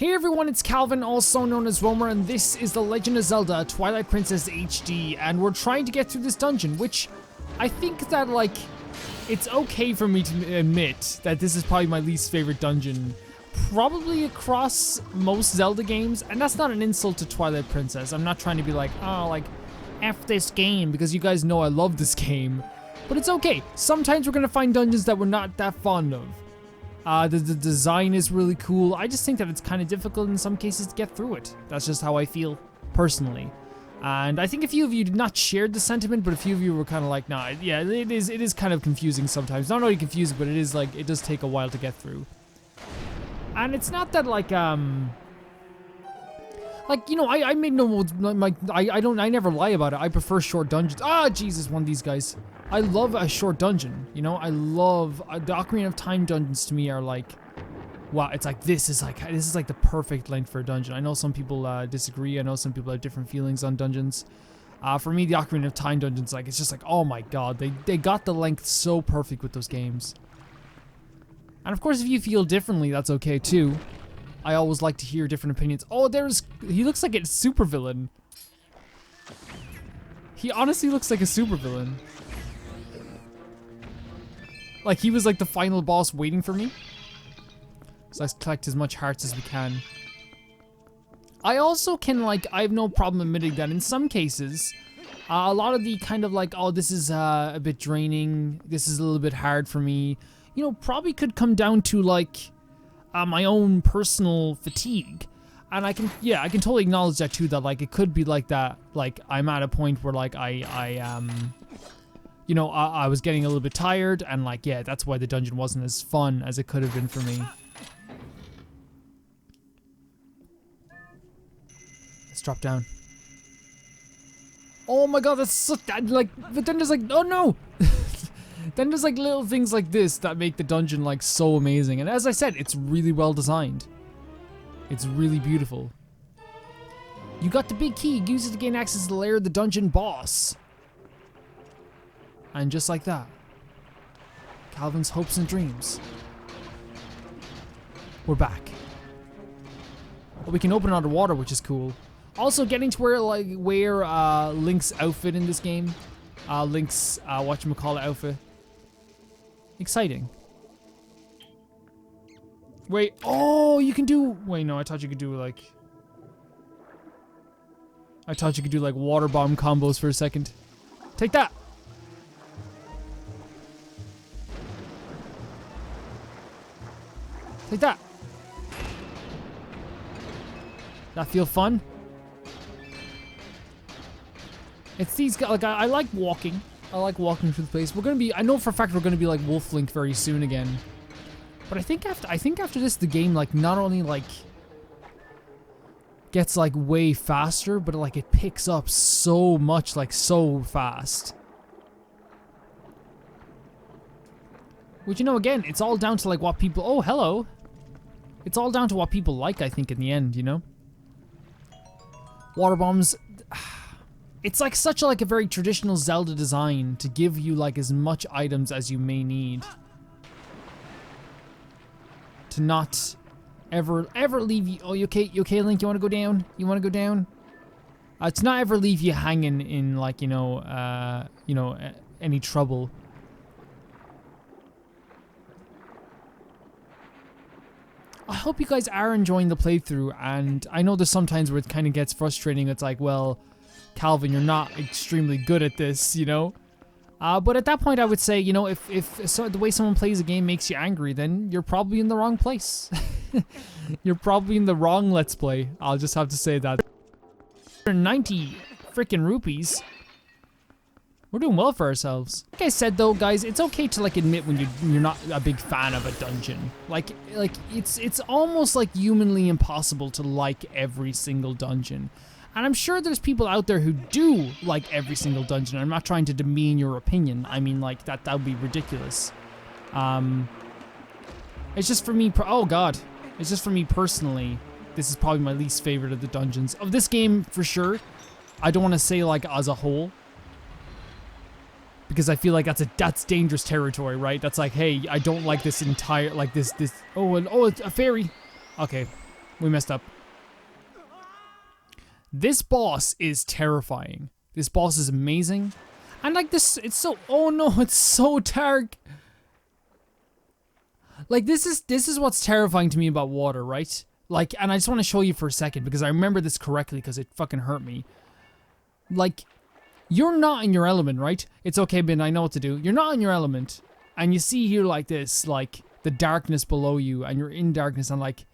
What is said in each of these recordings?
Hey everyone, it's Calvin, also known as Romer, and this is The Legend of Zelda Twilight Princess HD, and we're trying to get through this dungeon, which I think that, like, it's okay for me to admit that this is probably my least favorite dungeon, probably across most Zelda games, and that's not an insult to Twilight Princess. I'm not trying to be like, oh, like, F this game, because you guys know I love this game, but it's okay. Sometimes we're gonna find dungeons that we're not that fond of. The design is really cool. I just think that it's kind of difficult in some cases to get through it. That's just how I feel, personally. And I think a few of you did not share the sentiment, but a few of you were kind of like, nah, yeah, it is kind of confusing sometimes. Not only confusing, but it is like, it does take a while to get through. And it's not that like, you know, I made no, I never lie about it. I prefer short dungeons. Ah, Jesus, one of these guys. I love a short dungeon, you know? I love, the Ocarina of Time dungeons to me are like, wow, it's like, this is like the perfect length for a dungeon. I know some people disagree. I know some people have different feelings on dungeons. For me, the Ocarina of Time dungeons, like, it's just like, oh my god, they got the length so perfect with those games. And of course, if you feel differently, that's okay too. I always like to hear different opinions. Oh, he looks like a supervillain. He honestly looks like a supervillain. Like, he was like the final boss waiting for me. So let's collect as much hearts as we can. I also can, like, I have no problem admitting that in some cases, a lot of the kind of like, oh, this is a bit draining, this is a little bit hard for me, you know, probably could come down to like my own personal fatigue. And I can totally acknowledge that too, that like it could be like that, like I'm at a point where like you know, I was getting a little bit tired, and like, yeah, that's why the dungeon wasn't as fun as it could have been for me. Let's drop down. Oh my god, that's so, like, but then there's like, oh no! Then there's like little things like this that make the dungeon like so amazing, and as I said, it's really well designed. It's really beautiful. You got the big key, use it to gain access to the lair of the dungeon boss. And just like that, Calvin's hopes and dreams, we're back. But we can open it underwater, which is cool. Also, getting to where Link's outfit in this game, Link's whatchamacallit outfit, exciting. Wait, oh, you can do. Wait, no, I thought you could do like. I thought you could do like water bomb combos for a second. Take that. Take that. That feel fun? It's these guys, like, I like walking. I like walking through the place. We're gonna be, I know for a fact we're gonna be like Wolf Link very soon again. But I think after this, the game, like, not only, like, gets, like, way faster, but, like, it picks up so much, like, so fast. Which, you know, again, it's all down to, like, what people, oh, hello. It's all down to what people like, I think, in the end, you know? Water bombs. It's like such a, like a very traditional Zelda design to give you like as much items as you may need. To not ever leave you. Oh, you okay? You okay, Link? You want to go down? You want to go down? To not ever leave you hanging in like, you know, any trouble. I hope you guys are enjoying the playthrough, and I know there's sometimes where it kind of gets frustrating. It's like, well, Calvin, you're not extremely good at this, you know? But at that point, I would say, you know, if the way someone plays a game makes you angry, then you're probably in the wrong place. You're probably in the wrong Let's Play. I'll just have to say that. 90 freaking rupees. We're doing well for ourselves. Like I said though, guys, it's okay to like admit when you're not a big fan of a dungeon. Like it's almost like humanly impossible to like every single dungeon. And I'm sure there's people out there who do like every single dungeon. I'm not trying to demean your opinion. I mean, like, that would be ridiculous. It's just for me, oh god. It's just for me personally, this is probably my least favorite of the dungeons. Of this game, for sure. I don't want to say, like, as a whole. Because I feel like that's dangerous territory, right? That's like, hey, I don't like this entire, like, this, oh, it's a fairy. Okay. We messed up. This boss is terrifying. This boss is amazing. And like this, it's so, oh no, it's so dark. Like this is what's terrifying to me about water, right? Like, and I just want to show you for a second because I remember this correctly because it fucking hurt me. Like, you're not in your element, right? It's okay, Ben, I know what to do. You're not in your element. And you see here like this, like, the darkness below you, and you're in darkness, and like...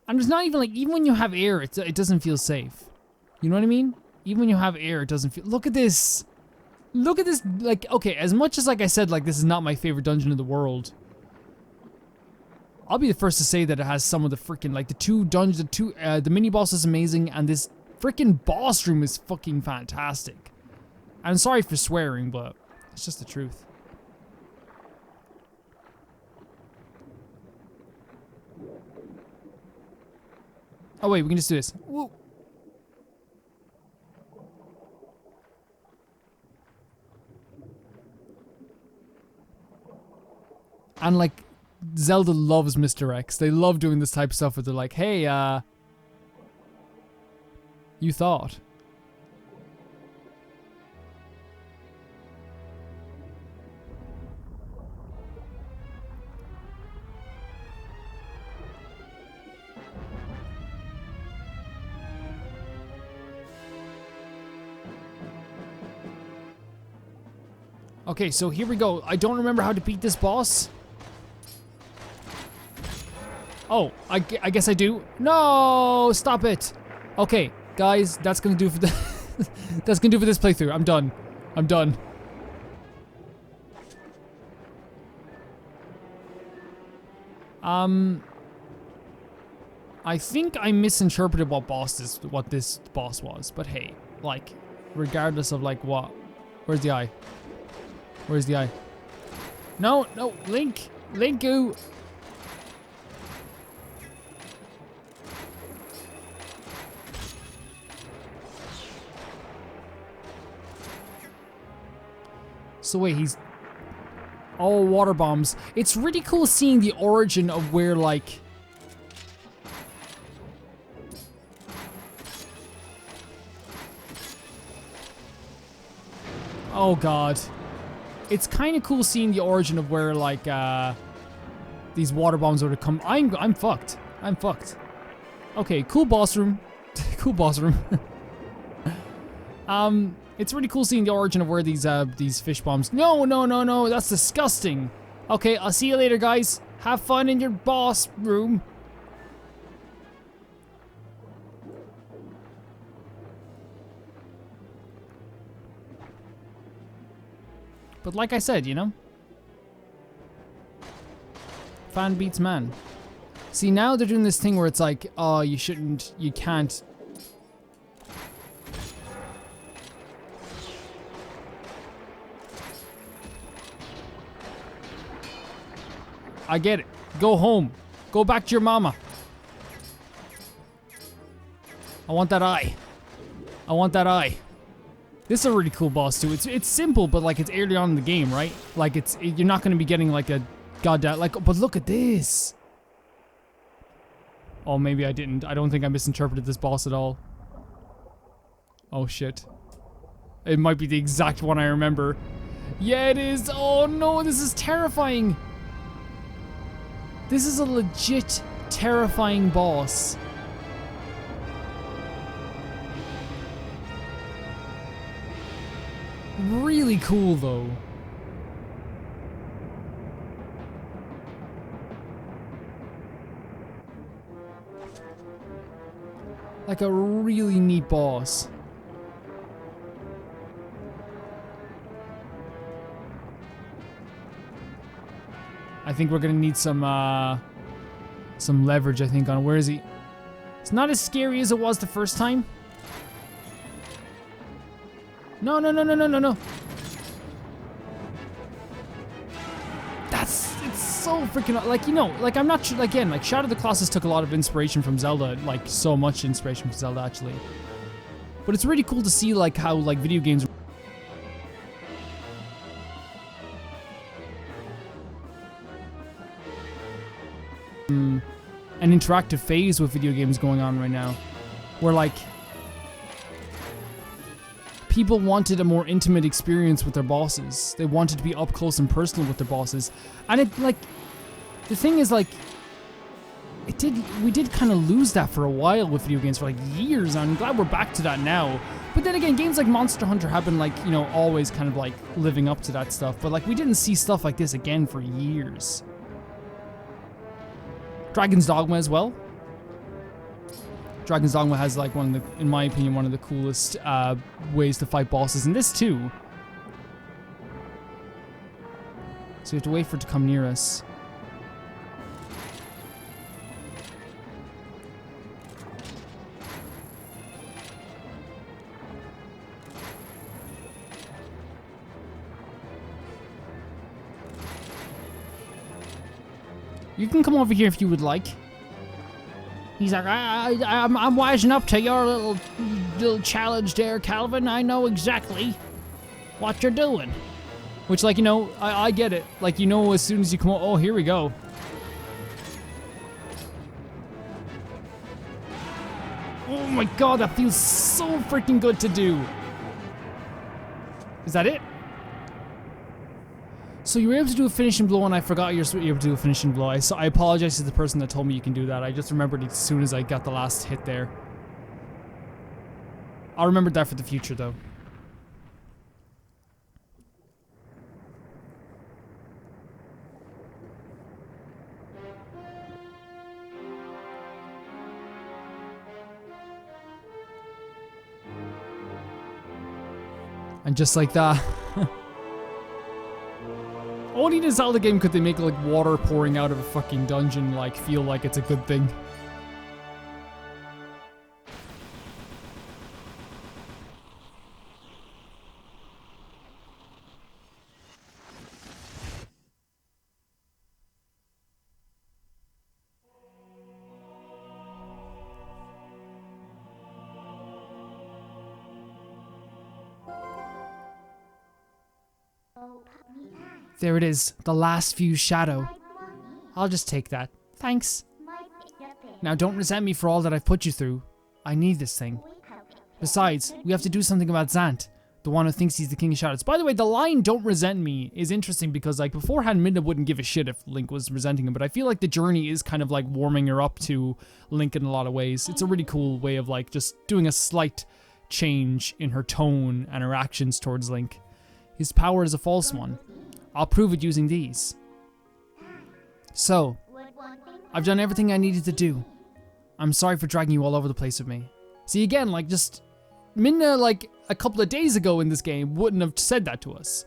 And there's not even, like, even when you have air, it doesn't feel safe. You know what I mean? Even when you have air, it doesn't feel... Look at this! Look at this, like, okay, as much as, like I said, like, this is not my favorite dungeon in the world, I'll be the first to say that it has some of the freaking, like, the mini boss is amazing, and this freaking boss room is fucking fantastic. I'm sorry for swearing, but it's just the truth. Oh wait, we can just do this. Whoa. And like, Zelda loves misdirects. They love doing this type of stuff where they're like, hey, you thought. Okay, so here we go. I don't remember how to beat this boss. Oh, I guess I do. No, stop it. Okay, guys, that's gonna do for the that's gonna do for this playthrough. I'm done. I'm done. I think I misinterpreted what this boss was, but hey, like, regardless of like what. Where's the eye? Where's the eye? No, no, Link, Linku. So wait, he's... Oh, water bombs. It's really cool seeing the origin of where, like... Oh god. It's kind of cool seeing the origin of where, like, these water bombs were to come... I'm fucked. I'm fucked. Okay, cool boss room. Cool boss room. It's really cool seeing the origin of where these fish bombs... No, no, no, no, that's disgusting. Okay, I'll see you later, guys. Have fun in your boss room. But like I said, you know? Fan beats man. See, now they're doing this thing where it's like, oh, you can't... I get it. Go home. Go back to your mama. I want that eye. I want that eye. This is a really cool boss too. It's simple, but like it's early on in the game, right? Like you're not going to be getting like a goddamn like. But look at this. Oh, maybe I didn't. I don't think I misinterpreted this boss at all. Oh shit. It might be the exact one I remember. Yeah, it is. Oh no, this is terrifying. This is a legit terrifying boss. Really cool though. Like a really neat boss. I think we're gonna need some leverage, I think, on where is he? It's not as scary as it was the first time. No, no, no, no, no, no, no. It's so freaking, like, you know, like, I'm not, again, like, Shadow of the Colossus took a lot of inspiration from Zelda, like, so much inspiration from Zelda, actually. But it's really cool to see, like, how, like, video games... And interactive phase with video games going on right now, where like people wanted a more intimate experience with their bosses. They wanted to be up close and personal with their bosses, and it like the thing is like we did kind of lose that for a while with video games for like years. I'm glad we're back to that now. But then again, games like Monster Hunter have been like, you know, always kind of like living up to that stuff. But like we didn't see stuff like this again for years. Dragon's Dogma as well. Dragon's Dogma has like one of the, in my opinion, one of the coolest ways to fight bosses. And this too. So we have to wait for it to come near us. You can come over here if you would like. He's like, I'm wising up to your little challenge there, Calvin. I know exactly what you're doing. Which, like, you know, I get it. Like, you know, as soon as you come out, oh, here we go. Oh my god, that feels so freaking good to do. Is that it? So you were able to do a finishing blow, and I forgot you were able to do a finishing blow. I apologize to the person that told me you can do that. I just remembered as soon as I got the last hit there. I'll remember that for the future, though. And just like that. Only in a Zelda game could they make like water pouring out of a fucking dungeon like feel like it's a good thing. There it is, the last fused shadow. I'll just take that. Thanks. Now don't resent me for all that I've put you through. I need this thing. Besides, we have to do something about Zant, the one who thinks he's the king of shadows. By the way, the line "don't resent me" is interesting because like beforehand Midna wouldn't give a shit if Link was resenting him, but I feel like the journey is kind of like warming her up to Link in a lot of ways. It's a really cool way of like just doing a slight change in her tone and her actions towards Link. His power is a false one. I'll prove it using these. So, I've done everything I needed to do. I'm sorry for dragging you all over the place with me. See, again, like, just... Midna, like, a couple of days ago in this game wouldn't have said that to us.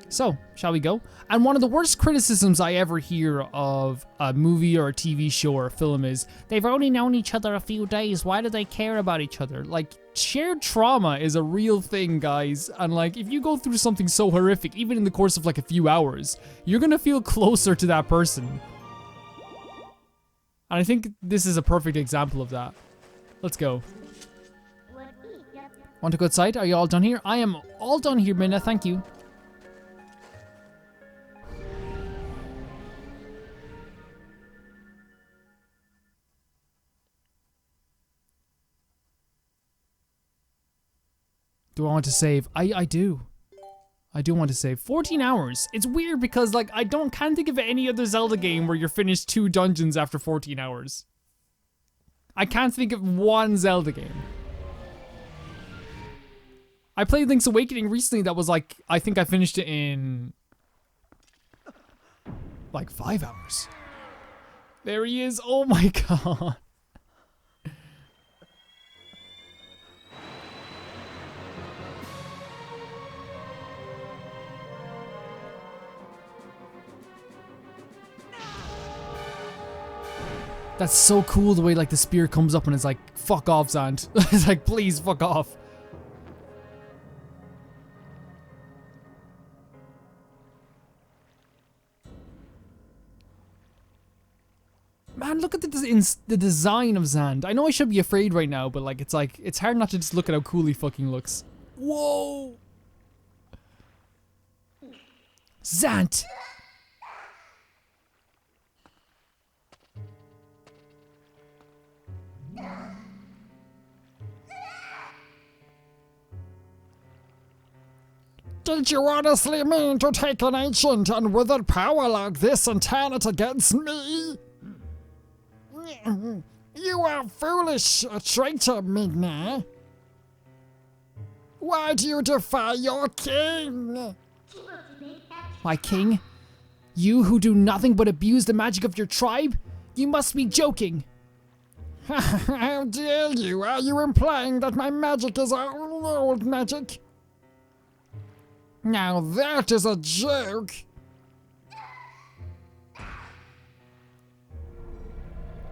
So, shall we go? And one of the worst criticisms I ever hear of a movie or a TV show or a film is, they've only known each other a few days, why do they care about each other? Like, shared trauma is a real thing, guys. And like, if you go through something so horrific, even in the course of like a few hours, you're gonna feel closer to that person. And I think this is a perfect example of that. Let's go. Want to go outside? Are you all done here? I am all done here, Midna, thank you. Do I want to save? I do. I do want to save. 14 hours. It's weird because like I can't think of any other Zelda game where you're finished 2 dungeons after 14 hours. I can't think of one Zelda game. I played Link's Awakening recently that was like, I think I finished it in like 5 hours. There he is. Oh my god. That's so cool the way like the spear comes up and it's like, fuck off, Zant. It's like, please fuck off. Man, look at the design of Zant. I know I should be afraid right now, but like, it's hard not to just look at how cool he fucking looks. Whoa! Zant! Did you honestly mean to take an ancient and withered power like this and turn it against me? You are foolish, a traitor, Midna. Why do you defy your king? My king? You who do nothing but abuse the magic of your tribe? You must be joking. How dare you? Are you implying that my magic is old magic? Now that is a joke.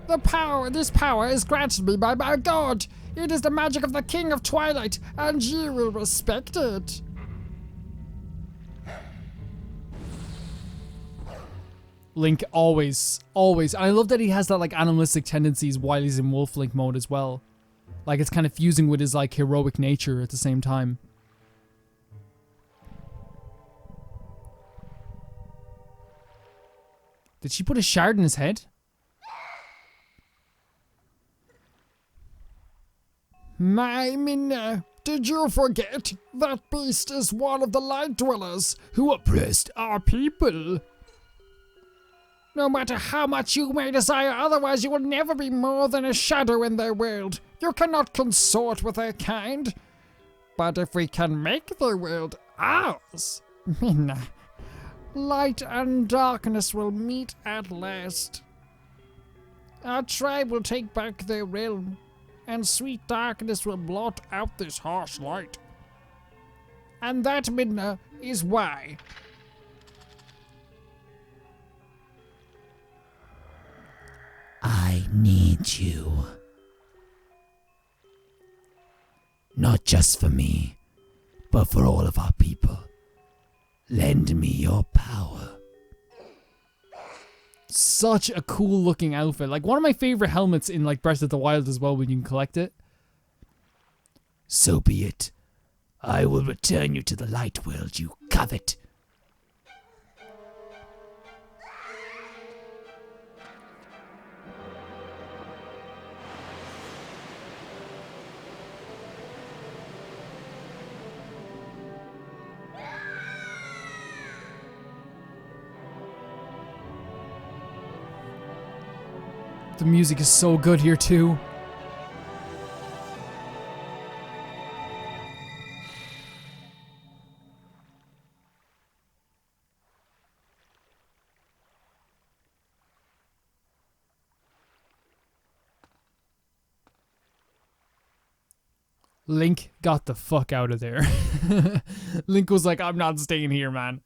This power is granted me by my god. It is the magic of the King of Twilight, and you will respect it. Link always. And I love that he has that like animalistic tendencies while he's in Wolf Link mode as well. Like it's kind of fusing with his like heroic nature at the same time. Did she put a shard in his head? My Midna, did you forget? That beast is one of the Light Dwellers who oppressed our people. No matter how much you may desire otherwise, you will never be more than a shadow in their world. You cannot consort with their kind. But if we can make their world ours, Midna, light and darkness will meet at last. Our tribe will take back their realm, and sweet darkness will blot out this harsh light. And that, Midna, is why. I need you. Not just for me, but for all of our people. Lend me your power. Such a cool looking outfit. Like one of my favorite helmets in like Breath of the Wild as well when you can collect it. So be it. I will return you to the light world you covet. The music is so good here too. Link got the fuck out of there. Link was like, I'm not staying here, man.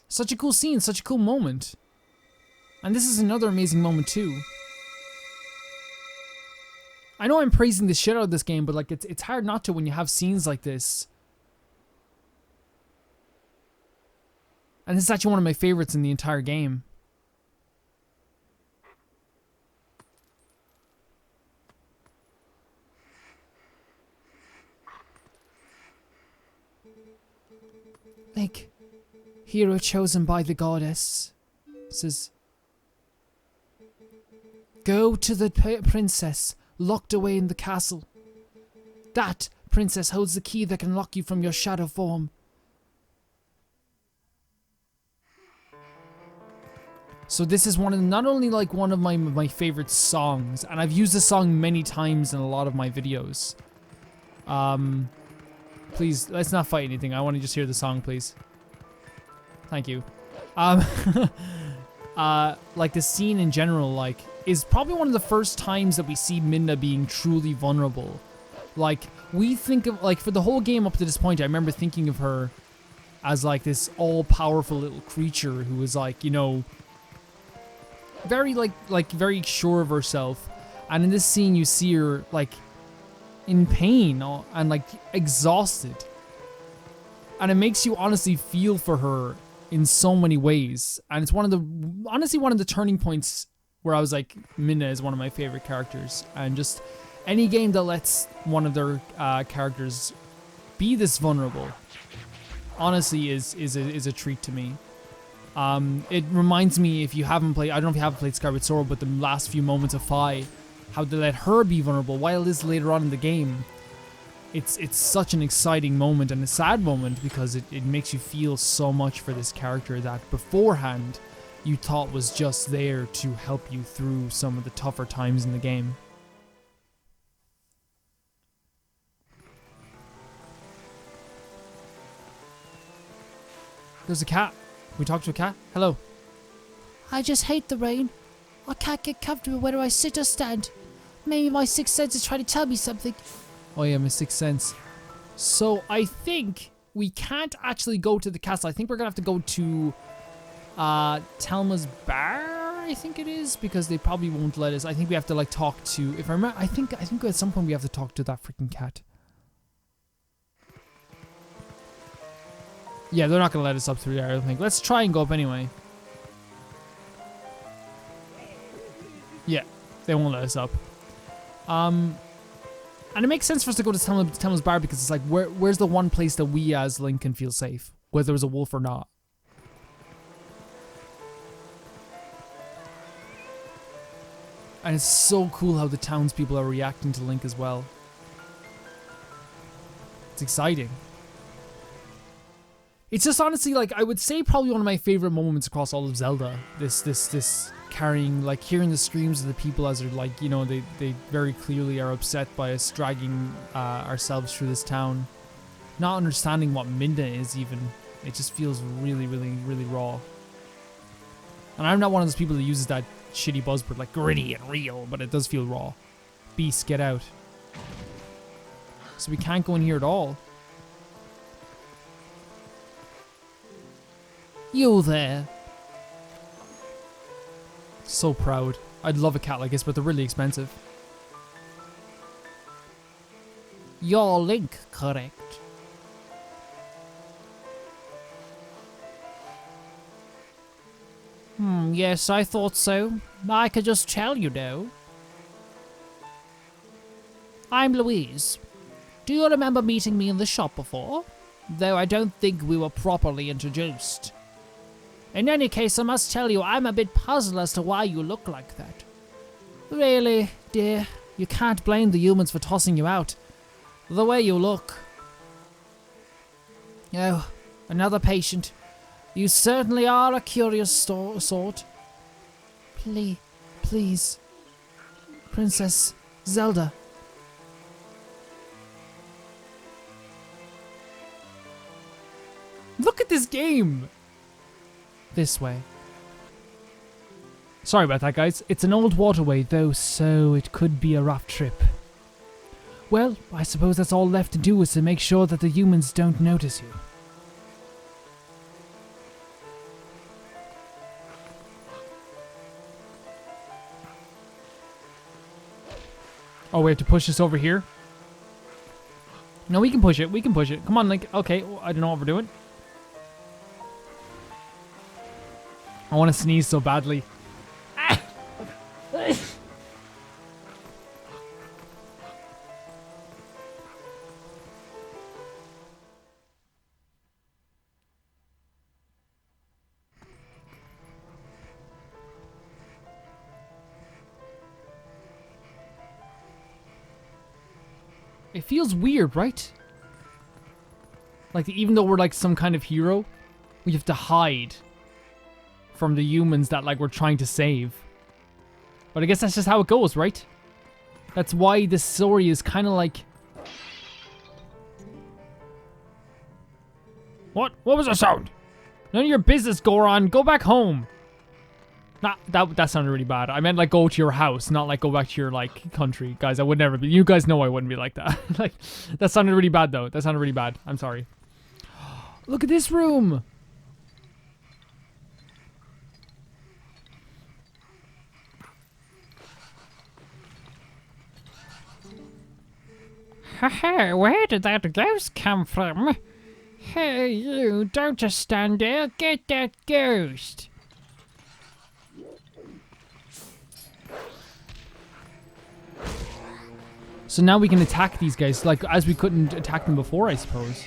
Such a cool scene, such a cool moment. And this is another amazing moment too. I know I'm praising the shit out of this game, but like it's hard not to when you have scenes like this. And this is actually one of my favorites in the entire game. Link, hero chosen by the goddess, says, go to the princess locked away in the castle. That princess holds the key that can lock you from your shadow form. So this is not only like one of my favorite songs, and I've used this song many times in a lot of my videos. Please, let's not fight anything. I want to just hear the song, please. Thank you. Like the scene in general, like, is probably one of the first times that we see Midna being truly vulnerable. Like, we think of, like, for the whole game up to this point, I remember thinking of her as, like, this all-powerful little creature who was, like, you know, very, very sure of herself. And in this scene, you see her, like, in pain and, like, exhausted. And it makes you honestly feel for her in so many ways. And it's honestly one of the turning points where I was like, Midna is one of my favorite characters. And just any game that lets one of their characters be this vulnerable, honestly, is a treat to me. It reminds me, if you haven't played, I don't know if you haven't played Skyward Sword, but the last few moments of Fi, how they let her be vulnerable, while it is later on in the game. it's such an exciting moment and a sad moment because it makes you feel so much for this character that beforehand you thought was just there to help you through some of the tougher times in the game. There's a cat. Can we talk to a cat? Hello. I just hate the rain. I can't get comfortable whether I sit or stand. Maybe my sixth sense is trying to tell me something. Oh yeah, my sixth sense. So I think we can't actually go to the castle. I think we're gonna have to go to Telma's bar, I think it is, because they probably won't let us. I think we have to like talk to, if I remember, I think at some point we have to talk to that freaking cat. Yeah, they're not gonna let us up through there, I don't think. Let's try and go up anyway. Yeah, they won't let us up. And it makes sense for us to go to Telma's bar because it's like, where's the one place that we as Link can feel safe, whether there's a wolf or not. And it's so cool how the townspeople are reacting to Link as well. It's exciting. It's just honestly, like, I would say probably one of my favorite moments across all of Zelda. This carrying, like, hearing the screams of the people as they're like, you know, they very clearly are upset by us dragging ourselves through this town. Not understanding what Midna is even. It just feels really, really, really raw. And I'm not one of those people that uses that shitty buzzword like gritty and real, but it does feel raw. Beast, get out. So we can't go in here at all. You there. So proud. I'd love a cat like this, but they're really expensive. You're Link, correct? Yes, I thought so. I could just tell you now. I'm Louise. Do you remember meeting me in the shop before? Though I don't think we were properly introduced. In any case, I must tell you, I'm a bit puzzled as to why you look like that. Really, dear, you can't blame the humans for tossing you out. The way you look. Oh, another patient. You certainly are a curious sort. Please, Princess Zelda. Look at this game! This way. Sorry about that, guys. It's an old waterway, though, so it could be a rough trip. Well, I suppose that's all left to do is to make sure that the humans don't notice you. Oh, we have to push this over here? No, we can push it. We can push it. Come on, Link. Okay, I don't know what we're doing. I want to sneeze so badly. It feels weird, right? Like, even though we're like some kind of hero, we have to hide from the humans that like we're trying to save. But I guess that's just how it goes, right? That's why this story is kind of like... What? What was that sound? None of your business, Goron. Go back home. Nah, that sounded really bad. I meant like go to your house, not like go back to your like country. Guys, I would never be. You guys know I wouldn't be like that. Like, that sounded really bad though. That sounded really bad. I'm sorry. Look at this room. Haha, where did that ghost come from? Hey, you, don't just stand there. Get that ghost. So now we can attack these guys, like, as we couldn't attack them before, I suppose.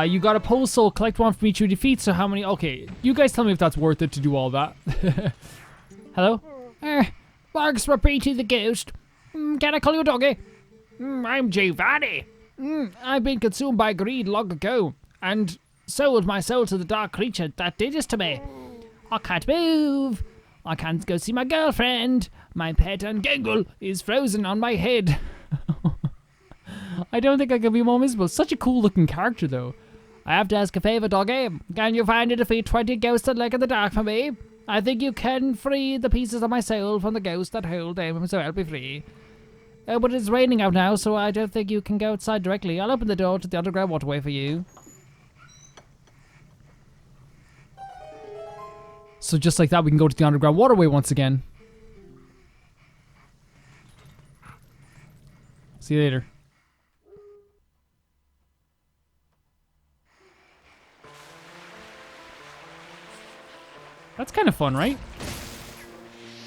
You got a pose soul, collect one from each you defeat, so how many... Okay, you guys tell me if that's worth it to do all that. Hello? Thanks for beating the ghost. Can I call you doggy? I'm Giovanni. I've been consumed by greed long ago, and sold my soul to the dark creature that did this to me. I can't move. I can't go see my girlfriend. My pet and Gangle is frozen on my head. I don't think I can be more miserable. Such a cool looking character though. I have to ask a favor, doggy. Can you find and defeat 20 ghosts that lurk in the dark for me? I think you can free the pieces of my soul from the ghosts that hold them, so I'll be free. Oh, but it's raining out now, so I don't think you can go outside directly. I'll open the door to the underground waterway for you. So just like that, we can go to the underground waterway once again. See you later. That's kind of fun, right?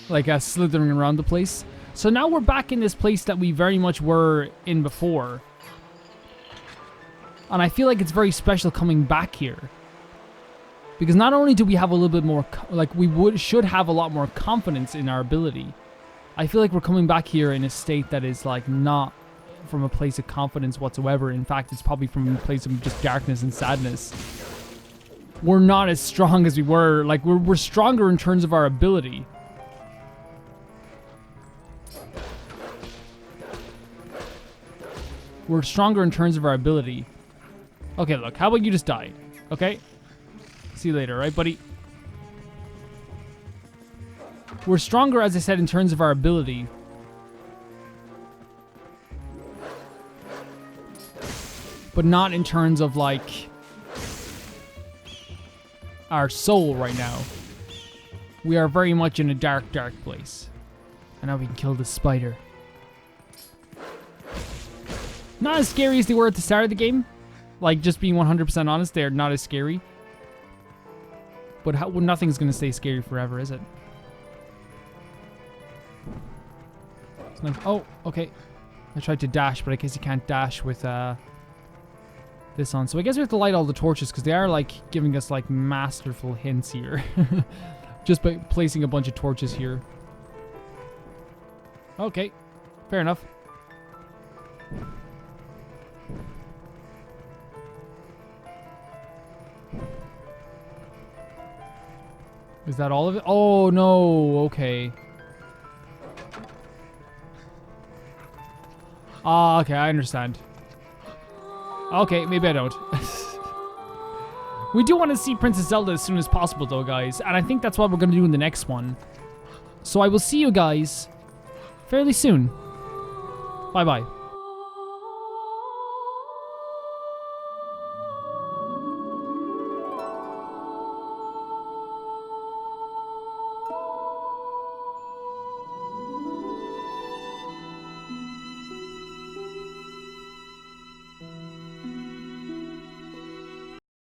Like slithering around the place. So now we're back in this place that we very much were in before. And I feel like it's very special coming back here. Because not only do we have a little bit more, should have a lot more confidence in our ability. I feel like we're coming back here in a state that is like not from a place of confidence whatsoever. In fact, it's probably from a place of just darkness and sadness. We're not as strong as we were. Like, we're stronger in terms of our ability. We're stronger in terms of our ability. Okay, look. How about you just die? Okay? See you later, right, buddy? We're stronger, as I said, in terms of our ability. But not in terms of, like, our soul right now. We are very much in a dark, dark place. And now we can kill the spider. Not as scary as they were at the start of the game. Like, just being 100% honest, they're not as scary. But well, nothing's going to stay scary forever, is it? Oh, okay. I tried to dash, but I guess you can't dash with this on. So I guess we have to light all the torches, because they are, like, giving us, like, masterful hints here. Just by placing a bunch of torches here. Okay. Fair enough. Is that all of it? Oh, no. Okay. Ah, okay. I understand. Okay, maybe I don't. We do want to see Princess Zelda as soon as possible, though, guys. And I think that's what we're going to do in the next one. So I will see you guys fairly soon. Bye-bye.